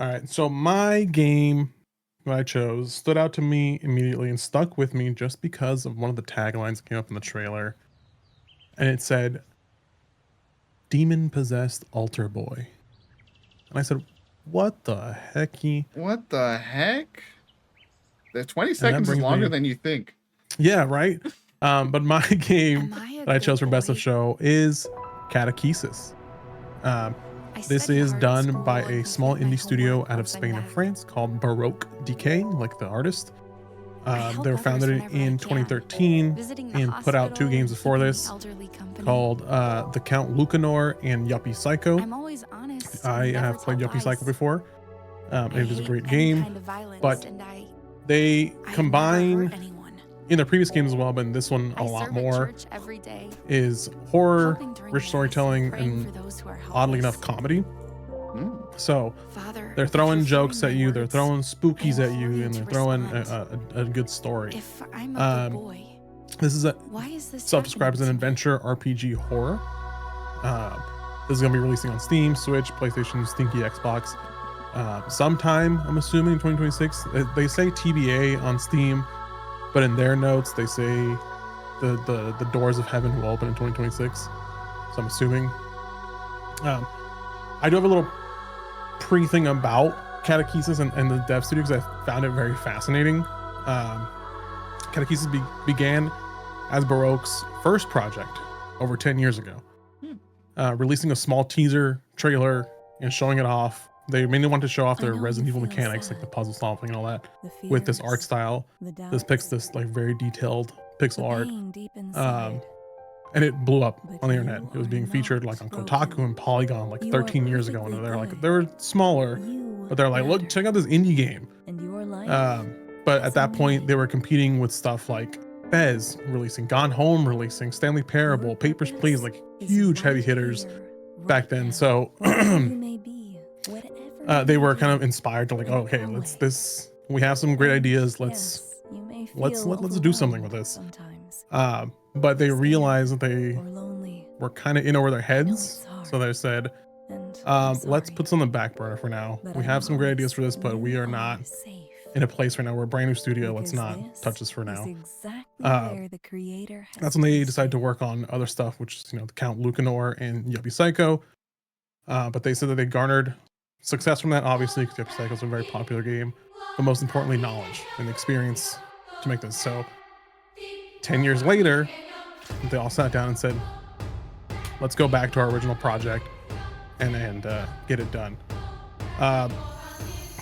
All right. So my game that I chose stood out to me immediately and stuck with me just because of one of the taglines that came up in the trailer. And it said, Demon Possessed Altar Boy. And I said, what the hecky? What the heck? The 20 And that seconds is brings longer me, than you think. yeah, right. But my game Am I a that I chose good for Best of boy? Show is Catechesis. Um, I this study is hard at done by school a and small complete my indie studio homework out of once I'm Spain and back. France called Baroque Decay, like the artist. I They help were others founded whenever I in can, 2013 visiting the and put out two hospital games and before keeping the this elderly company. called The Count Lucanor and Yuppie Psycho. I'm always honest I and never have played tell Yuppie Psycho lies. before, I and it is a hate great any game, kind of violence, but and they I've never hurt combine anyone. in the previous games as well, but in this one a I lot serve at more church every day, is horror, helping during rich Mass and storytelling, praying for and those who are oddly enough, helpless. comedy. Mm. So Father, they're if you're throwing hearing jokes my at you, they're words, throwing I spookies at implore you, you and to they're throwing respond. a good story. If I'm a good Um, boy, this is a why is this self-described as an happening to me? adventure RPG horror. Uh, this is going to be releasing on Steam, Switch, PlayStation, Stinky Xbox. Sometime, I'm assuming, in 2026. They say TBA on Steam, but in their notes, they say the doors of heaven will open in 2026. So I'm assuming. I do have a little pre-thing about Catechesis and the dev studio because I found it very fascinating. Catechesis began as Baroque's first project over 10 years ago. Releasing a small teaser trailer and showing it off. They mainly want to show off I their know Resident you Evil feel mechanics, like the sad, puzzle solving and all that, the with this art fears, style. the This picks doubts, this like very detailed pixel the art, pain deep um, inside. and it blew up But on the internet. you It was are being featured like not on broken. Kotaku and Polygon like You are 13 years ago, perfectly and they're like good. they were smaller, You but they're like, look, matter. check out this indie game. And your life But at has that a point, meaning. they were competing with stuff like Fez releasing, Gone Home releasing, Stanley Parable, Your Papers, purpose Please, like is huge heavy right hitters here, back right then. now. So Wherever you may be, whatever you they may were kind do, of inspired to like, and oh, okay, always. we have some great And ideas. yes, you may Let's feel do something with overwhelmed this. sometimes. But they Scared realized that they or lonely. were kind of in over their I know heads. it's hard. So they said, And I'm let's sorry. put this on the back burner for now. But We I have some great ideas promise for this, but we you are not safe. in a place right now. We're a brand new studio. Let's Because not this touch this for is now. exactly Uh, where the creator has that's when they placed decided to you. work on other stuff, which is, the Count Lucanor and Yuppie Psycho. But they said that they garnered success from that, obviously, because Yuppie Psycho is a very popular game, but most importantly, knowledge and experience to make this. So 10 years later, they all sat down and said, let's go back to our original project and get it done.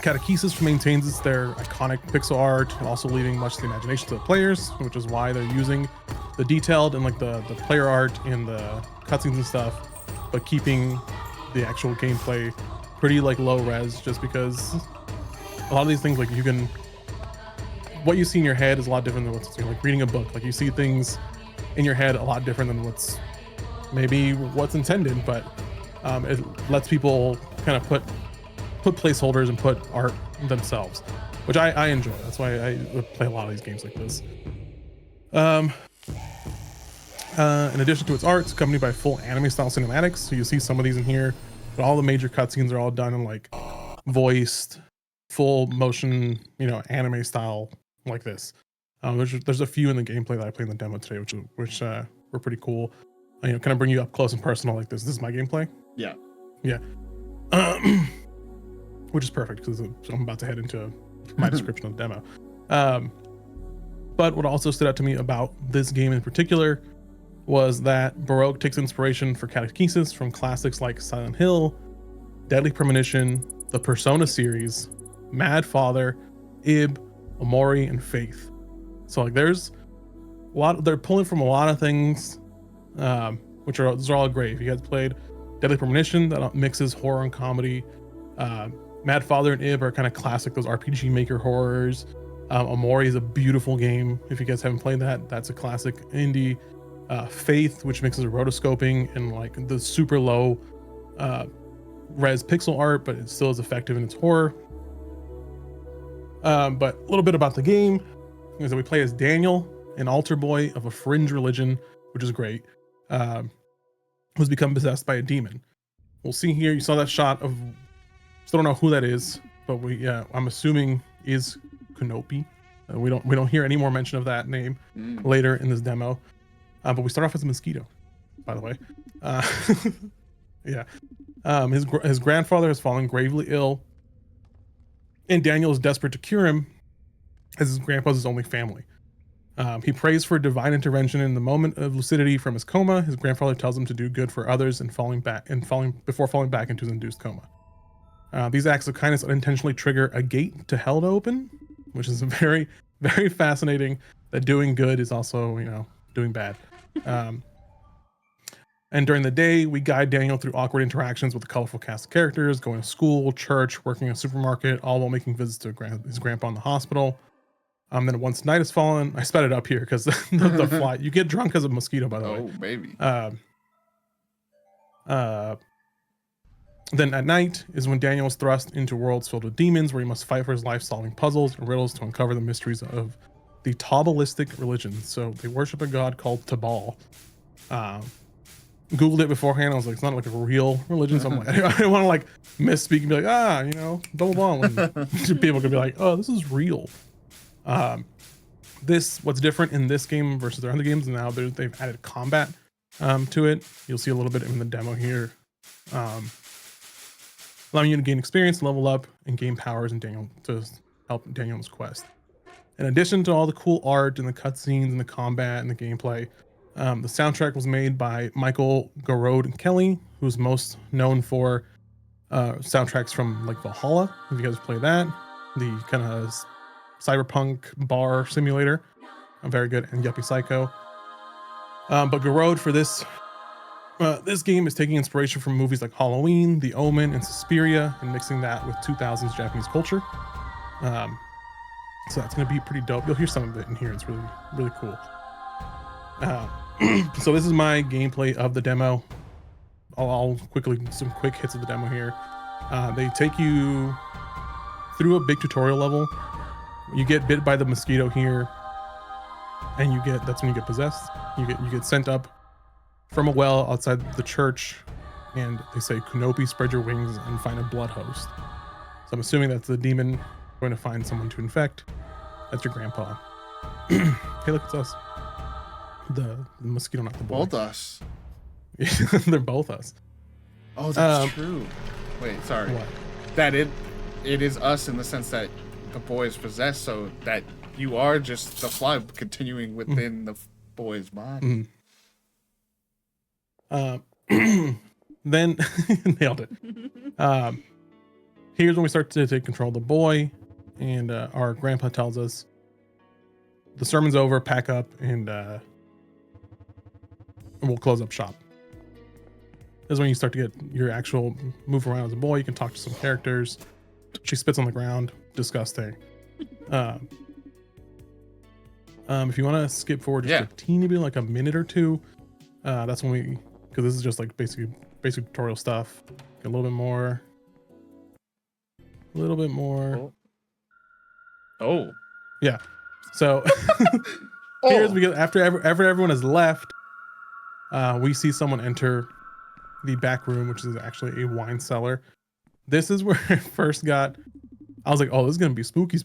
Catechesis maintains their iconic pixel art and also leaving much to the imagination to the players, which is why they're using the detailed and like the player art in the cutscenes and stuff, but keeping the actual gameplay pretty like low res, just because a lot of these things, like what you see in your head is a lot different than what's like reading a book. Like you see things in your head a lot different than what's intended, but it lets people kind of put placeholders and put art themselves, which I enjoy. That's why I play a lot of these games like this. In addition to its art, it's accompanied by full anime style cinematics. So you see some of these in here, but all the major cutscenes are all done in like voiced, full motion, anime style like this. There's a few in the gameplay that I played in the demo today, which were pretty cool. Kind of bring you up close and personal like this. This is my gameplay. Yeah. Yeah. Which is perfect because I'm about to head into my description of the demo. But what also stood out to me about this game in particular was that Baroque takes inspiration for Catechesis from classics like Silent Hill, Deadly Premonition, the Persona series, Mad Father, Ib, Omori, and Faith. So like there's a lot, they're pulling from a lot of things, those are all great. If you guys played Deadly Premonition, that mixes horror and comedy. Mad Father and Ib are kind of classic, those RPG Maker horrors. Omori is a beautiful game. If you guys haven't played that, that's a classic indie. Faith, which mixes rotoscoping and like the super low res pixel art, but it still is effective in its horror. But a little bit about the game is that we play as Daniel, an altar boy of a fringe religion, which is great, who's become possessed by a demon. We'll see here, you saw that shot of, still don't know who that is. but I'm assuming is Kenobi. We don't hear any more mention of that name later in this demo. But we start off as a mosquito, by the way. Yeah. His grandfather has fallen gravely ill, and Daniel is desperate to cure him, as his grandpa's his only family. He prays for divine intervention in the moment of lucidity from his coma. His grandfather tells him to do good for others before falling back into his induced coma. These acts of kindness unintentionally trigger a gate to hell to open, which is very, very fascinating. That doing good is also, doing bad. And during the day, we guide Daniel through awkward interactions with a colorful cast of characters, going to school, church, working in a supermarket, all while making visits to his grandpa in the hospital. Then once night has fallen, I sped it up here because the fly, you get drunk as a mosquito, by the way. Oh, maybe. Then at night is when Daniel is thrust into worlds filled with demons, where he must fight for his life, solving puzzles and riddles to uncover the mysteries of the Tabbalistic religion. So they worship a god called Tabal. Googled it beforehand. I was like, it's not like a real religion. So I'm like, I don't want to like misspeak and be like, blah, blah, blah. People could be like, oh, this is real. What's different in this game versus their other games, now they've added combat to it. You'll see a little bit in the demo here. Allowing you to gain experience, level up, and gain powers and Daniel to help Daniel's quest. In addition to all the cool art and the cutscenes and the combat and the gameplay, the soundtrack was made by Michael Garode Kelly, who's most known for soundtracks from like Valhalla. If you guys play that, the kind of cyberpunk bar simulator, very good, and Yuppie Psycho. But Garode for this game is taking inspiration from movies like Halloween, The Omen, and Suspiria, and mixing that with 2000s Japanese culture. So that's going to be pretty dope. You'll hear some of it in here. It's really, really cool. So this is my gameplay of the demo. I'll quickly some quick hits of the demo here. They take you through a big tutorial level. You get bit by the mosquito here, and that's when you get possessed. You get sent up from a well outside the church, and they say, Kenobi, spread your wings and find a blood host. So I'm assuming that's the demon going to find someone to infect. That's your grandpa. Hey, look, it's us. The mosquito, not the boy. Both us. They're both us. Oh, that's true. Wait, sorry. What? That it is us in the sense that the boy is possessed, so that you are just the fly continuing within the boy's body. Then nailed it. Here's when we start to take control of the boy, and our grandpa tells us the sermon's over, pack up, and we'll close up shop. This is when you start to get your actual move around as a boy. You can talk to some characters. She spits on the ground. Disgusting. If you want to skip forward just a teeny bit, like a minute or two, that's when because this is just like basic tutorial stuff. Get a little bit more. Oh. Yeah. So here's we get after everyone has left, we see someone enter the back room, which is actually a wine cellar. This is where I first got. I was like, oh, this is gonna be spooky.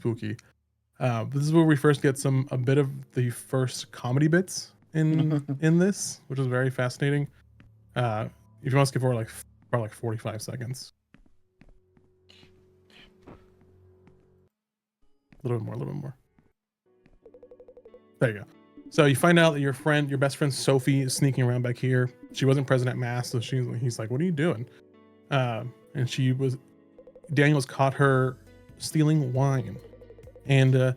This is where we first get a bit of the first comedy bits in this, which is very fascinating. If you want to skip forward probably 45 seconds. A little bit more. There you go. So you find out that your best friend Sophie is sneaking around back here. She wasn't present at mass, so he's like, what are you doing? And Daniel has caught her stealing wine. And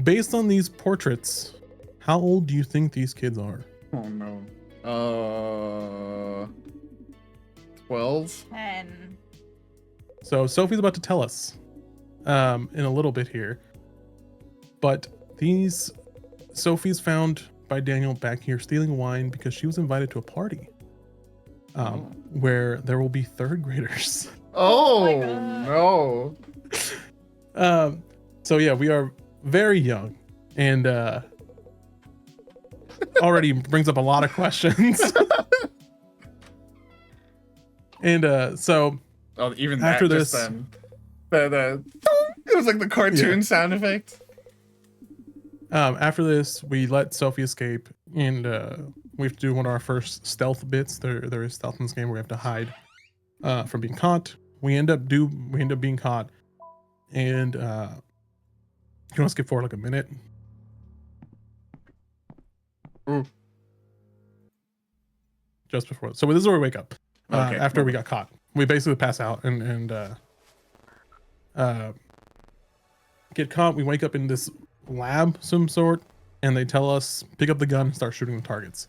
based on these portraits, how old do you think these kids are? Oh no. 12? 10. So Sophie's about to tell us in a little bit here. But Sophie's found by Daniel back here stealing wine because she was invited to a party where there will be third graders. Oh, no. So yeah, we are very young and already brings up a lot of questions. And so even after that, this, just It was like the cartoon sound effect. After this, we let Sophie escape, and we have to do one of our first stealth bits. There is stealth in this game where we have to hide from being caught. We end up being caught, and you want to skip forward like a minute? Ooh. Just before, so this is where we wake up. Okay. After we got caught, we basically pass out and get caught. We wake up in this lab some sort, and they tell us pick up the gun and start shooting the targets.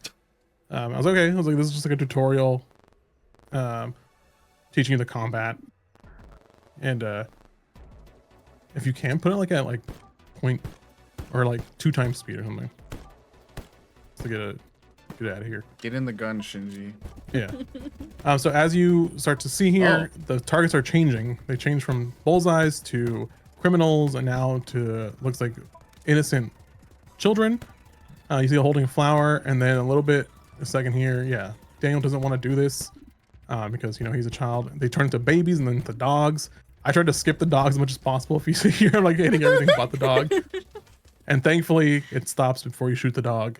I was okay. I was like, this is just like a tutorial teaching you the combat, and if you can put it like at like point or like 2 times speed or something to get out of here. Get in the gun, Shinji. Yeah. So as you start to see here, the targets are changing. They change from bullseyes to criminals, and now to looks like innocent children. You see holding a flower, and then a second here. Yeah, Daniel doesn't want to do this because he's a child. They turn into babies and then into dogs. I tried to skip the dogs as much as possible. If you see here, I'm like hitting everything but the dog, and thankfully it stops before you shoot the dog.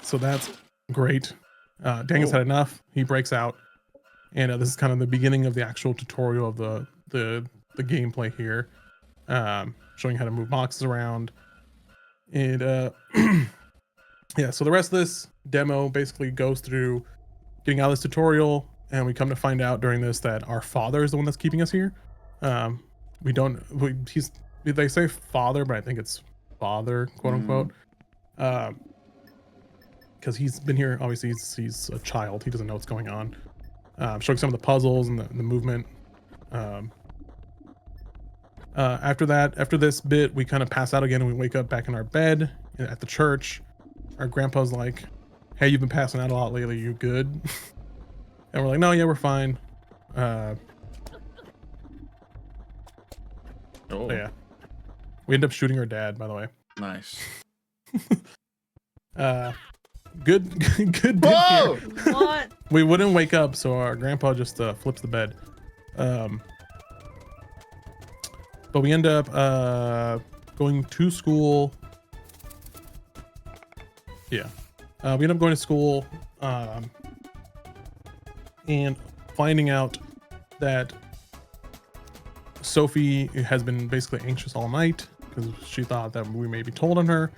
So that's great. Daniel's had enough. He breaks out, and this is kind of the beginning of the actual tutorial of the gameplay here, showing how to move boxes around, and yeah. So the rest of this demo basically goes through getting out of this tutorial, and we come to find out during this that our father is the one that's keeping us here. They say father, but I think it's father, quote unquote. Because he's been here, obviously he's a child, he doesn't know what's going on. Showing some of the puzzles and the movement. After this bit, we kind of pass out again, and we wake up back in our bed at the church. Our grandpa's like, hey, you've been passing out a lot lately, you good? And we're like, no, yeah, we're fine. So yeah, we end up shooting our dad, by the way. Nice. Good bit Whoa! here. What? We wouldn't wake up, so our grandpa just flips the bed. But we end up going to school. Yeah, we end up going to school and finding out that Sophie has been basically anxious all night because she thought that we may be told on her.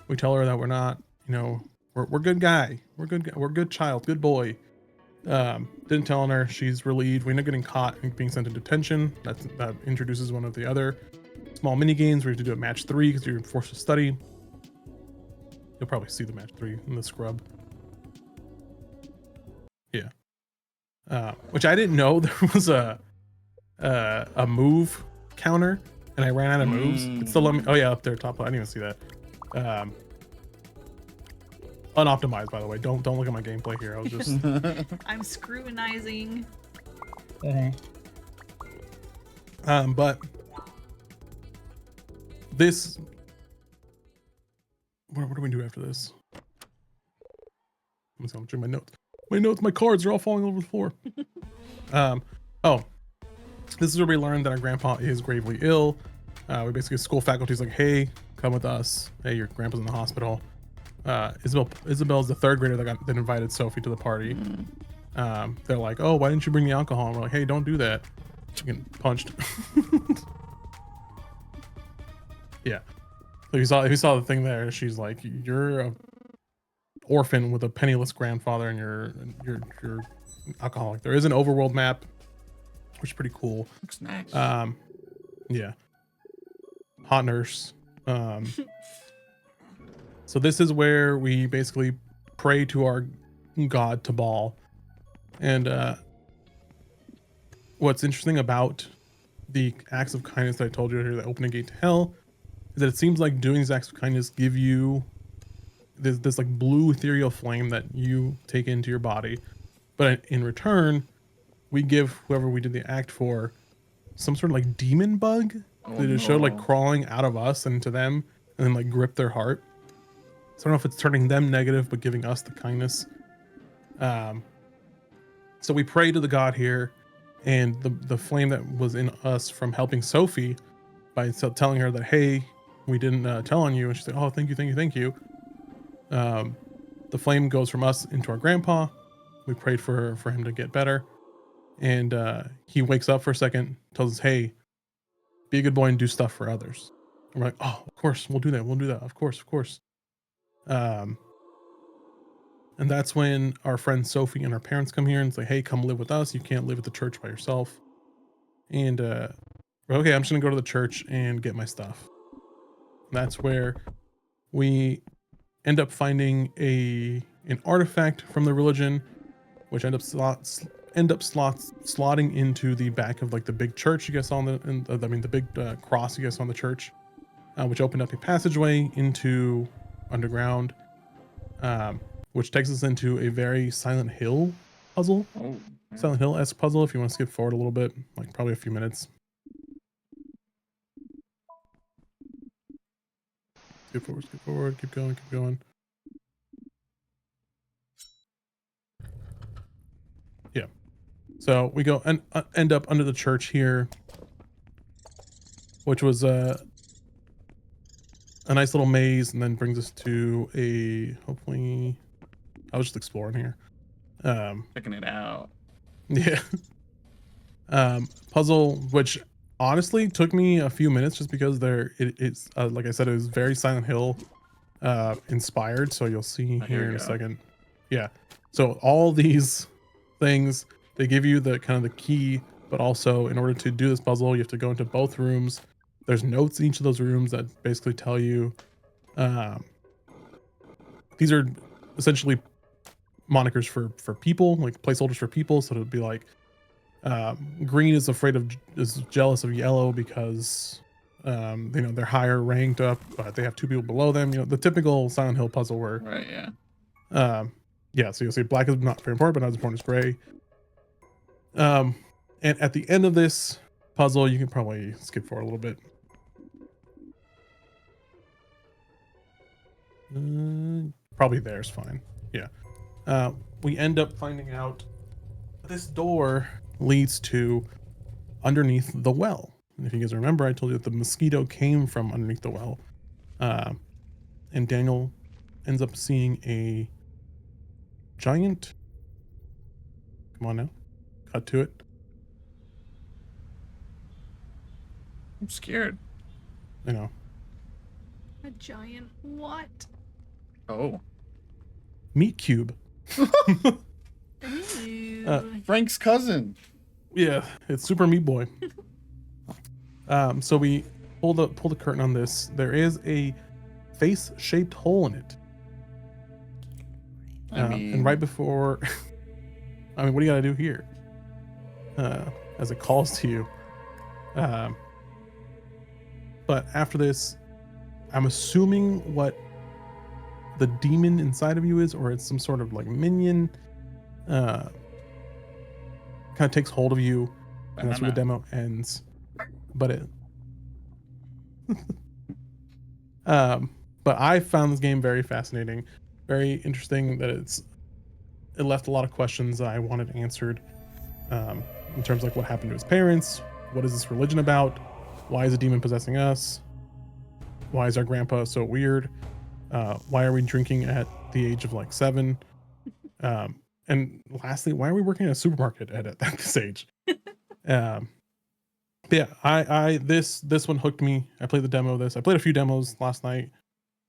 We tell her that we're not, we're good guy. We're good child, good boy. Didn't tell on her. She's relieved. We end up getting caught and being sent to detention. That introduces one of the other small mini games where you have to do a match 3 because you're forced to study. You'll probably see the match 3 in the scrub. Yeah. Which I didn't know there was a move counter, and I ran out of moves. It still let me. Oh yeah, up there, top. I didn't even see that. Unoptimized, by the way. Don't look at my gameplay here. I was just. I'm scrutinizing. But this. What do we do after this? I'm just gonna check my notes. My cards are all falling over the floor. This is where we learned that our grandpa is gravely ill. We basically, school faculty's like, hey, come with us. Hey, your grandpa's in the hospital. Isabel's the 3rd grader that invited Sophie to the party. They're like, oh, why didn't you bring the alcohol? And we're like, hey, don't do that. She getting punched. Yeah. So if you saw the thing there, she's like, you're a orphan with a penniless grandfather, and you're alcoholic. There is an overworld map, which is pretty cool. Looks nice. Yeah. Hot nurse. So this is where we basically pray to our god Tabal. And what's interesting about the acts of kindness that I told you here that open a gate to hell is that it seems like doing these acts of kindness give you this like blue ethereal flame that you take into your body, but in return we give whoever we did the act for some sort of like demon bug that just showed like crawling out of us into them and then like grip their heart. So I don't know if it's turning them negative but giving us the kindness. So we pray to the god here, and the flame that was in us from helping Sophie by telling her that, hey, we didn't tell on you, and she's like, oh, thank you, thank you, thank you. The flame goes from us into our grandpa. We prayed for him to get better, and he wakes up for a second, tells us, hey, be a good boy and do stuff for others. And we're like, oh, of course, we'll do that, of course, of course. And that's when our friend Sophie and her parents come here and say, hey, come live with us, you can't live at the church by yourself. And okay, I'm just gonna go to the church and get my stuff. And that's where we end up finding an artifact from the religion, which end up slotting into the back of like the big church you guys saw the big cross you guys saw on the church, which opened up a passageway into underground, which takes us into a very Silent Hill puzzle. Oh, Silent Hill-esque puzzle. If you want to skip forward a little bit, like probably a few minutes. Skip forward, keep going. Yeah. So we go and end up under the church here, which was a nice little maze, and then brings us to hopefully, I was just exploring here. checking it out. Yeah. Puzzle, which honestly took me a few minutes just because it's like I said, it was very Silent Hill inspired. So you'll see here in a second. Yeah. So all these things, they give you the kind of the key, but also in order to do this puzzle, you have to go into both rooms. There's notes in each of those rooms that basically tell you, these are essentially monikers for people, like placeholders for people. So it'd be like, green is jealous of yellow because they're higher ranked up, but they have two people below them. The typical Silent Hill puzzle where Right, yeah. yeah, so you'll see black is not very important, but not as important as gray. And at the end of this puzzle, you can probably skip forward a little bit. Probably there's fine. Yeah. We end up finding out this door leads to underneath the well. And if you guys remember, I told you that the mosquito came from underneath the well. And Daniel ends up seeing a giant. Come on now. Cut to it. I'm scared. I know. A giant what? Oh. Meat cube. Ooh. Frank's cousin. Yeah, it's Super Meat Boy. So we pull the curtain on this. There is a face-shaped hole in it. And right before, I mean, what do you gotta do here? As it calls to you. But after this, I'm assuming what the demon inside of you is, or it's some sort of like minion, kind of takes hold of you, and that's where the demo ends. But but I found this game very fascinating, very interesting. That it left a lot of questions I wanted answered, in terms of like what happened to his parents, what is this religion about, why is a demon possessing us, why is our grandpa so weird, why are we drinking at the age of like 7, and lastly, why are we working at a supermarket at this age? Yeah, I this one hooked me. I played the demo of this. I played a few demos last night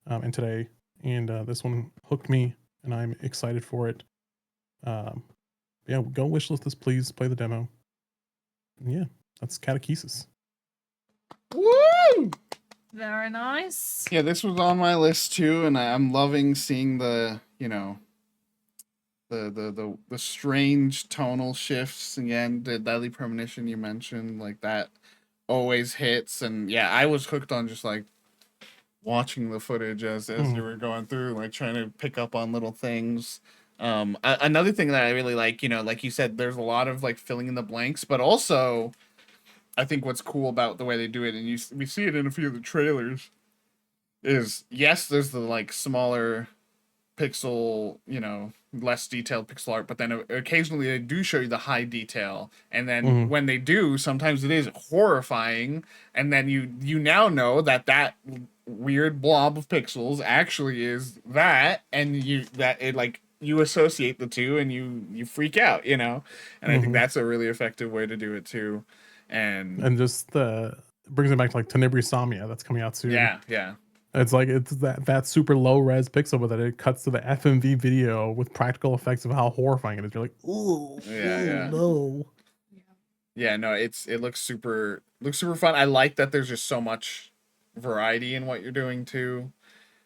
and today, and this one hooked me, and I'm excited for it. Yeah, go wishlist this, please. Play the demo. And yeah, that's Catechesis. Woo! Very nice. Yeah, this was on my list too, and I'm loving seeing the the strange tonal shifts again. The deadly premonition you mentioned, like that always hits, and yeah, I was hooked on just like watching the footage as you were going through, like trying to pick up on little things. Another thing that I really like, like you said, there's a lot of like filling in the blanks, but also I think what's cool about the way they do it, and we see it in a few of the trailers, is yes, there's the like smaller pixel, less detailed pixel art, but then occasionally they do show you the high detail, and then when they do, sometimes it is horrifying, and then you now know that weird blob of pixels actually is that, and you associate the two, and you freak out, and I think that's a really effective way to do it too, and just brings it back to like Tenebris Samia that's coming out soon. yeah. It's like it's that super low res pixel, but then it cuts to the FMV video with practical effects of how horrifying it is. You're like, ooh, Yeah. no. Yeah, no, it looks super fun. I like that there's just so much variety in what you're doing too.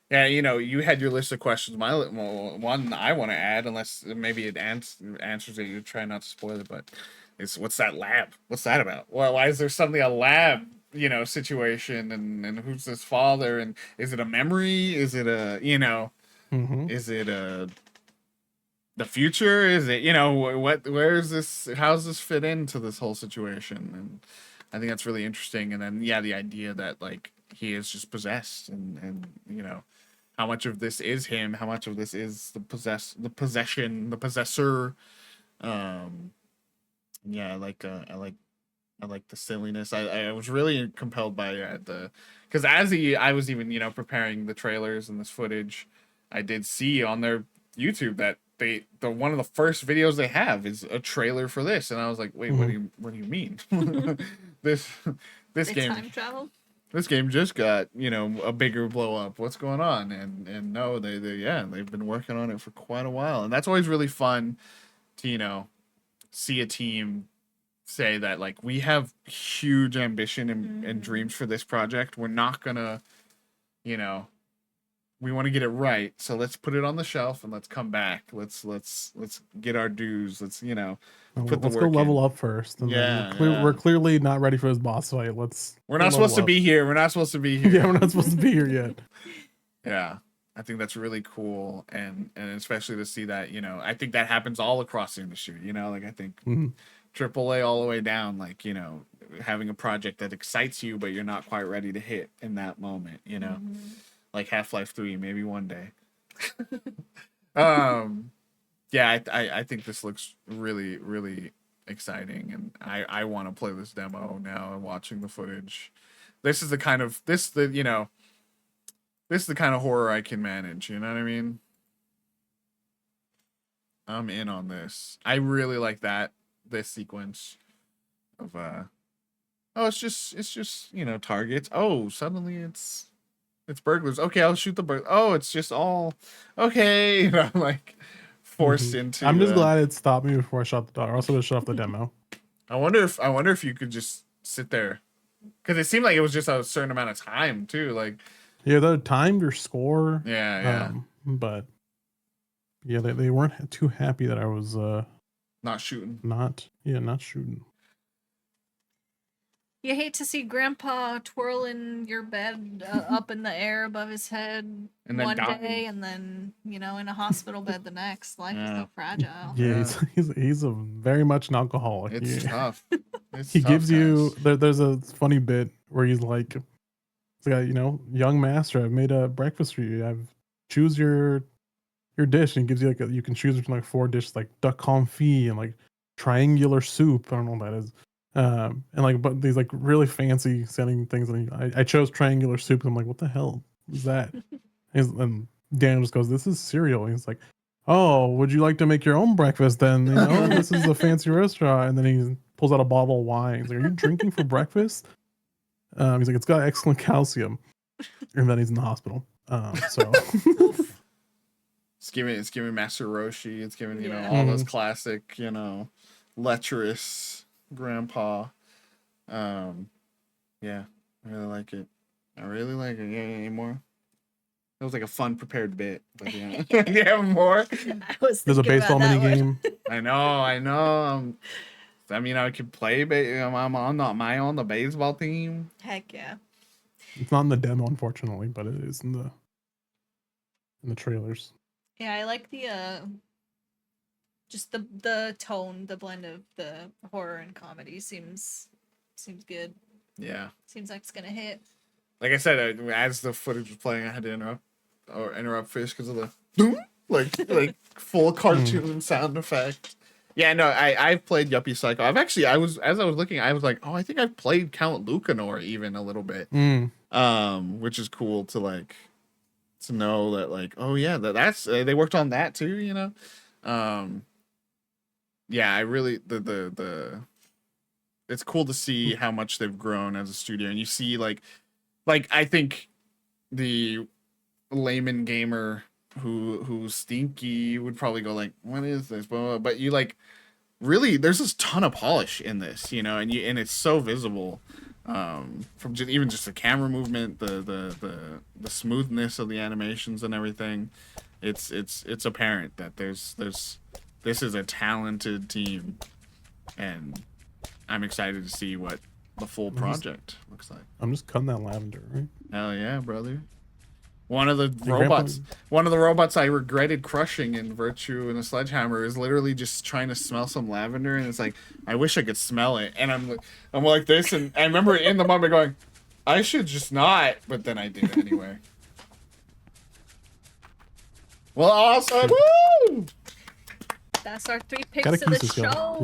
Yeah, you had your list of questions. My one I want to add, unless maybe it answers it, you try not to spoil it, but it's what's that lab? What's that about? Why is there suddenly a lab? Situation, and who's his father, and is it a memory? Is it a is it the future? Is it where is this? How does this fit into this whole situation? And I think that's really interesting. And then the idea that like he is just possessed, and how much of this is him, how much of this is the possession, the possessor. I like the silliness. I was really compelled by because I was even preparing the trailers and this footage, I did see on their YouTube that the one of the first videos they have is a trailer for this, and I was like, wait, what do you mean? this game time travel. This game just got a bigger blow up. What's going on? And no, they've been working on it for quite a while, and that's always really fun to see a team say that like we have huge ambition and dreams for this project. We're not gonna we want to get it right, so let's put it on the shelf and let's come back. Let's get our dues. Let's put let's go level up first. And we're clearly not ready for this boss fight. We're not supposed to be here. We're not supposed to be here. Yeah, we're not supposed to be here yet. Yeah, I think that's really cool, and especially to see that I think that happens all across the industry. Like I think AAA all the way down, like having a project that excites you, but you're not quite ready to hit in that moment. Like Half-Life 3, maybe one day. Yeah, I think this looks really, really exciting, and I want to play this demo now. And watching the footage, this is the kind of horror I can manage. You know what I mean? I'm in on this. I really like this sequence of it's just targets. Oh, suddenly it's burglars. Okay, I'll shoot the burglar. Oh, it's just all okay. I'm like forced into. I'm just glad it stopped me before I shot the dog. I also shut off the demo. I wonder if you could just sit there, because it seemed like it was just a certain amount of time too. Like they timed your score. Yeah. But they weren't too happy that I was not shooting. Not shooting. You hate to see Grandpa twirling your bed up in the air above his head and then one day, and then in a hospital bed the next. Life is so fragile. Yeah, he's a very much an alcoholic. It's tough. He gives you there's a funny bit where he's like, young master, I've made a breakfast for you. Choose your dish, and he gives you you can choose between like 4 dishes, like duck confit and like triangular soup. I don't know what that is. But these like really fancy sounding things, and I chose triangular soup, and I'm like, what the hell is that? And Daniel just goes, this is cereal. And he's like, oh, would you like to make your own breakfast then? This is a fancy restaurant. And then he pulls out a bottle of wine. He's like, are you drinking for breakfast? He's like, it's got excellent calcium. And then he's in the hospital. So it's giving Master Roshi. It's giving all those classic lecherous grandpa. Yeah, I really like it. Yeah, any more? That was like a fun prepared bit, but yeah. You have more? There's a baseball mini game. I know. I could play. I'm on the baseball team. Heck yeah. It's not in the demo, unfortunately, but it is in the trailers. Yeah, I like the just the tone, the blend of the horror and comedy seems good. Yeah. Seems like it's gonna hit. Like I said, as the footage was playing, I had to interrupt Fish because of the like full cartoon sound effect. Yeah, no, I've played Yuppie Psycho. I was looking, I was like, oh, I think I've played Count Lucanor even a little bit. Which is cool to like to know that like, oh yeah, that's they worked on that too, you know. Yeah, I really the it's cool to see how much they've grown as a studio, and you see like I think the layman gamer who's stinky would probably go like, what is this? But you like really there's this ton of polish in this, you know, and it's so visible from even just the camera movement, the smoothness of the animations and everything. It's apparent that this is a talented team, and I'm excited to see what the full project looks like. I'm just cutting that lavender, right? Hell yeah, brother. One of the robots I regretted crushing in Virtue and the Sledgehammer is literally just trying to smell some lavender, and it's like, I wish I could smell it. And I'm like this, and I remember in the moment going, I should just not, but then I did anyway. Well, awesome! Woo! That's our 3 picks of the Catechesis, y'all. show.